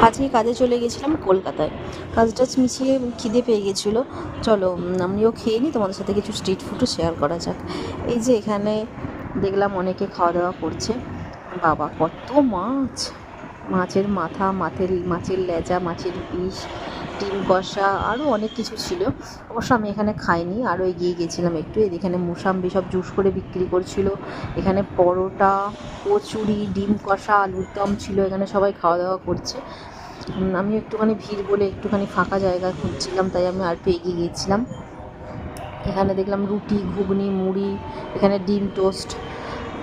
আজকে কাজে চলে গেছিলাম কলকাতায়। কাজ টাজ মিশিয়ে খিদে পেয়ে গেছিলো। চলো আমিও খেয়ে নিই, তোমাদের সাথে কিছু স্ট্রিট ফুডও শেয়ার করা যাক। এই যে এখানে দেখলাম অনেকে খাওয়া দাওয়া করছে। বাবা কত মাছ! মাছের মাথা, মাছের লেজা, মাছের পিস, ডিম কষা, আরও অনেক কিছু ছিল। অবশ্য আমি এখানে খাইনি, আরও এগিয়ে গেছিলাম একটু। এখানে মুসাম্বি সব জুস করে বিক্রি করছিল। এখানে পরোটা, কচুরি, ডিম কষা, আলুর দম ছিল। এখানে সবাই খাওয়া দাওয়া করছে। আমি একটুখানি ভিড় বলে একটুখানি ফাঁকা জায়গা খুঁজছিলাম, তাই আমি আর একটু এগিয়ে গিয়েছিলাম। এখানে দেখলাম রুটি, ঘুগনি, মুড়ি, এখানে ডিম টোস্ট,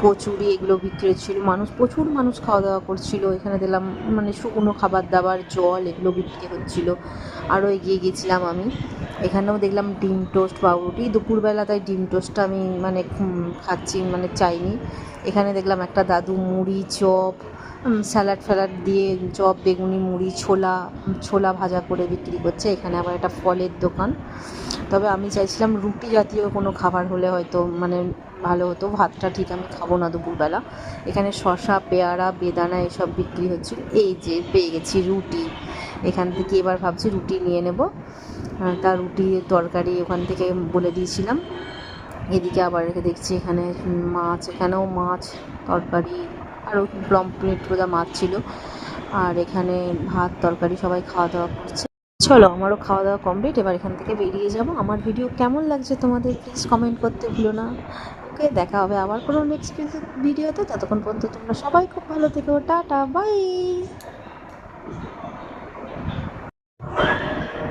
কচুরি এগুলো বিক্রি হচ্ছিলো। প্রচুর মানুষ খাওয়া দাওয়া করছিল। এখানে দেখলাম মানে শুকনো খাবার দাবার, জল এগুলো বিক্রি হচ্ছিলো। আরও এগিয়ে গেছিলাম আমি। এখানেও দেখলাম ডিম টোস্ট, পাউরুটি। দুপুরবেলা তাই ডিম টোস্টটা আমি মানে খাচ্ছি, মানে চাইনি। এখানে দেখলাম একটা দাদু মুড়ি, চপ, স্যালাড ফ্যালাড দিয়ে চপ, বেগুনি, মুড়ি, ছোলা ভাজা করে বিক্রি করছে। এখানে আবার একটা ফলের দোকান। তবে আমি চাইছিলাম রুটি জাতীয় কোনো খাবার হলে হয়তো মানে ভালো হতো। ভাতটা ঠিক আমি খাবো না দুপুরবেলা। এখানে শসা, পেয়ারা, বেদানা এসব বিক্রি হচ্ছিল। এই যে পেয়ে গেছি রুটি। এখান থেকে এবার ভাবছি রুটি নিয়ে নেব। তা রুটি তরকারি ওখান থেকে বলে দিয়েছিলাম। এদিকে আবার রেখে দেখছি এখানে মাছ, এখানেও মাছ, তরকারি, আরও পমফ্রেট বোধহয় মাছ ছিল। আর এখানে ভাত তরকারি সবাই খাওয়া দাওয়া করছে। চলো আমারও খাওয়া দাওয়া কমপ্লিট, এবার এখান থেকে বেরিয়ে যাব। আমার ভিডিও কেমন লাগছে তোমাদের প্লিজ কমেন্ট করতে ভুলো না। ওকে, দেখা হবে আবার কোনো নেক্সট ভিডিওতে। ততক্ষণ পর্যন্ত তোমরা সবাই খুব ভালো থেকো। Tata, by.